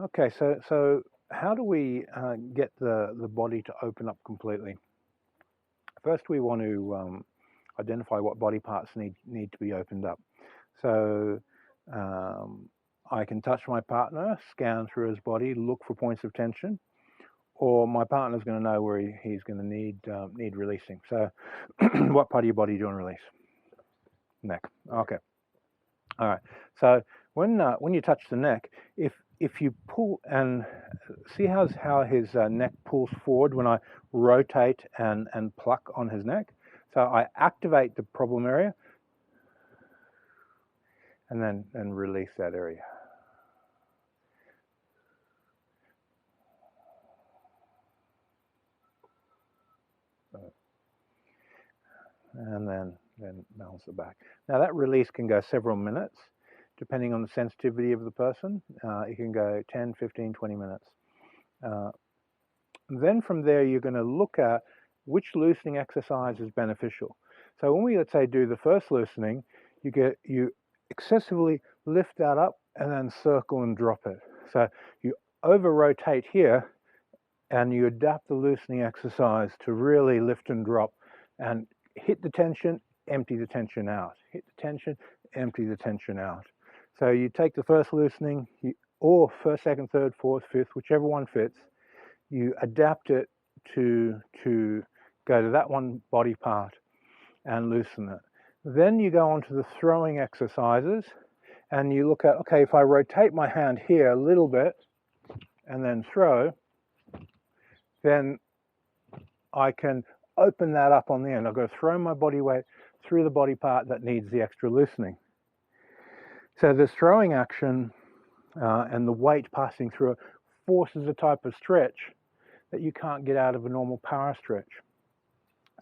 Okay, so how do we get the body to open up completely? First, we want to identify what body parts need to be opened up. So um, I can touch my partner, scan through his body, look for points of tension, or my partner's going to know where he's going to need releasing. So, what part of your body do you want to release? Neck. Okay. All right. So when you touch the neck, if you pull and see how his neck pulls forward when I rotate and pluck on his neck. So I activate the problem area and then release that area. And then balance it back. Now that release can go several minutes, depending on the sensitivity of the person. It can go 10, 15, 20 minutes. Then from there, you're going to look at which loosening exercise is beneficial. So when we, let's say, do the first loosening, you excessively lift that up and then circle and drop it. So you over rotate here and you adapt the loosening exercise to really lift and drop and hit the tension, empty the tension out. Hit the tension, empty the tension out. So you take the first loosening, or first, second, third, fourth, fifth, whichever one fits, you adapt it to go to that one body part and loosen it. Then you go on to the throwing exercises and you look at, okay, if I rotate my hand here a little bit and then throw, then I can open that up on the end. I've got to throw my body weight through the body part that needs the extra loosening. So this throwing action and the weight passing through it forces a type of stretch that you can't get out of a normal power stretch.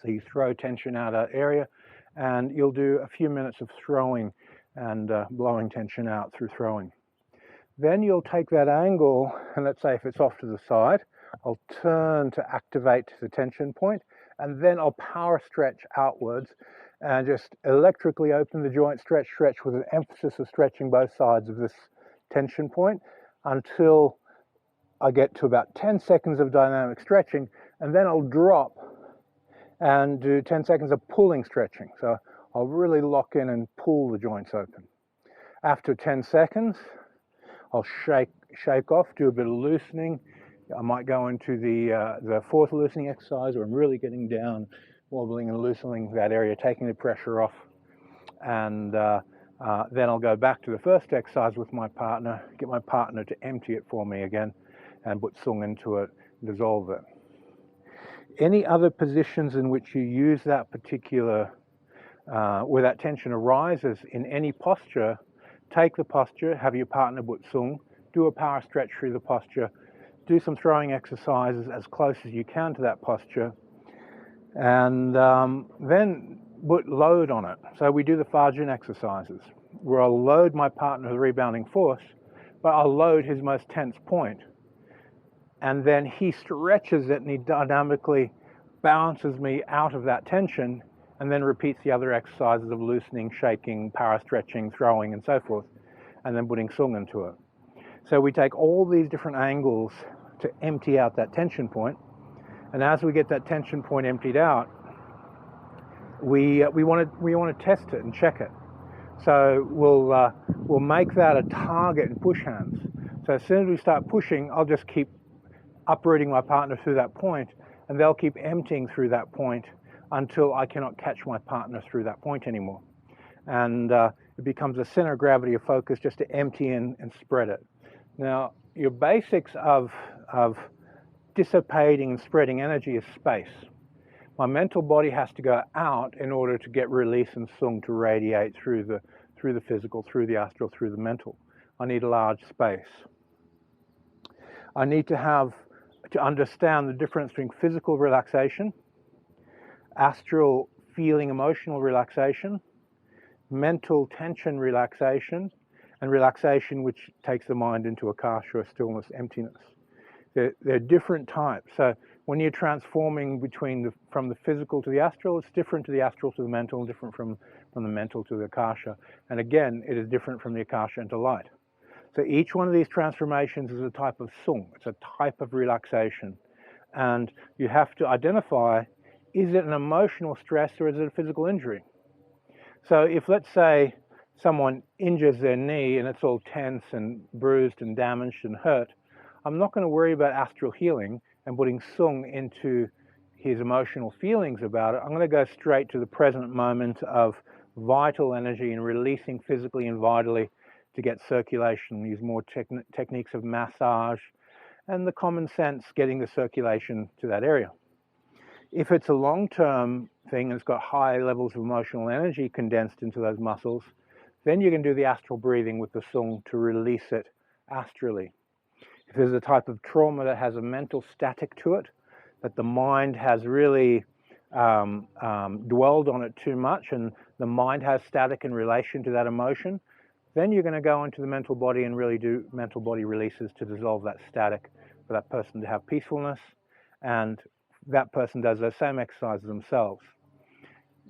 So you throw tension out of that area and you'll do a few minutes of throwing and blowing tension out through throwing. Then you'll take that angle, and let's say if it's off to the side, I'll turn to activate the tension point, and then I'll power stretch outwards and just electrically open the joint, stretch with an emphasis of stretching both sides of this tension point until I get to about 10 seconds of dynamic stretching, and then I'll drop and do 10 seconds of pulling stretching. So I'll really lock in and pull the joints open. After 10 seconds, I'll shake off, do a bit of loosening. I might go into the fourth loosening exercise where I'm really getting down, wobbling and loosening that area, taking the pressure off. And then I'll go back to the first exercise with my partner, get my partner to empty it for me again, and put sung into it, dissolve it. Any other positions in which you use that particular, where that tension arises in any posture, take the posture, have your partner put sung, do a power stretch through the posture, do some throwing exercises as close as you can to that posture, and then put load on it. So we do the Fajin exercises, where I'll load my partner with rebounding force, but I'll load his most tense point. And then he stretches it and he dynamically bounces me out of that tension, and then repeats the other exercises of loosening, shaking, power stretching, throwing, and so forth, and then putting sung into it. So we take all these different angles to empty out that tension point, and as we get that tension point emptied out, we want to test it and check it. So we'll make that a target in push hands. So as soon as we start pushing, I'll just keep uprooting my partner through that point, and they'll keep emptying through that point until I cannot catch my partner through that point anymore. And it becomes a center of gravity of focus just to empty in and spread it. Now, your basics of dissipating and spreading energy is space. My mental body has to go out in order to get release and sung to radiate through the physical, through the astral, through the mental. I need a large space. I need to understand the difference between physical relaxation, astral feeling, emotional relaxation, mental tension relaxation, and relaxation which takes the mind into akasha, stillness, emptiness. They're different types. So when you're transforming from the physical to the astral, it's different to the astral to the mental, and different from the mental to the akasha. And again, it is different from the akasha into light. So each one of these transformations is a type of sung. It's a type of relaxation. And you have to identify, is it an emotional stress or is it a physical injury? So if, let's say, someone injures their knee and it's all tense and bruised and damaged and hurt, I'm not going to worry about astral healing and putting sung into his emotional feelings about it. I'm going to go straight to the present moment of vital energy and releasing physically and vitally to get circulation. Use more techniques of massage and the common sense getting the circulation to that area. If it's a long-term thing and it's got high levels of emotional energy condensed into those muscles, then you can do the astral breathing with the sung to release it astrally. If there's a type of trauma that has a mental static to it, that the mind has really dwelled on it too much and the mind has static in relation to that emotion, then you're going to go into the mental body and really do mental body releases to dissolve that static for that person to have peacefulness, and that person does those same exercises themselves.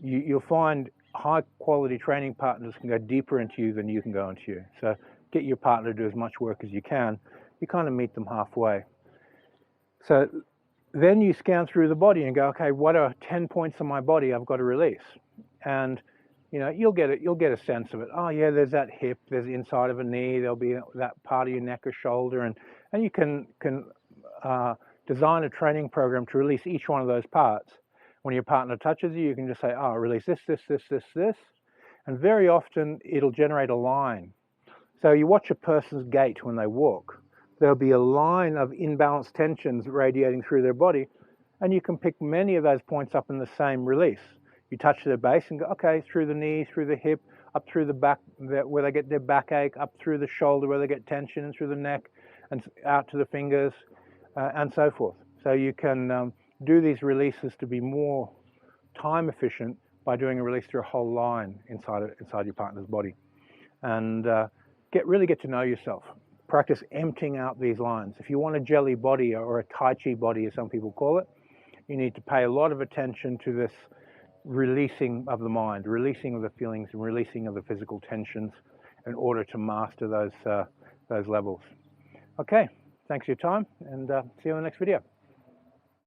You'll find high quality training partners can go deeper into you than you can go into you. So get your partner to do as much work as you can. You kind of meet them halfway. So then you scan through the body and go, okay, what are 10 points on my body I've got to release? And you'll get a sense of it. Oh yeah, there's that hip, there's the inside of a knee, there'll be that part of your neck or shoulder, and you can design a training program to release each one of those parts. When your partner touches you, you can just say, oh, release this, this, this, this, this, and very often it'll generate a line. So you watch a person's gait when they walk. There'll be a line of imbalanced tensions radiating through their body, and you can pick many of those points up in the same release. You touch their base and go, okay, through the knee, through the hip, up through the back where they get their backache, up through the shoulder where they get tension, and through the neck, and out to the fingers, and so forth. So you can do these releases to be more time efficient by doing a release through a whole line inside your partner's body. And really get to know yourself. Practice emptying out these lines. If you want a jelly body or a Tai Chi body, as some people call it, you need to pay a lot of attention to this releasing of the mind, releasing of the feelings, and releasing of the physical tensions in order to master those levels. Okay, thanks for your time, and see you in the next video.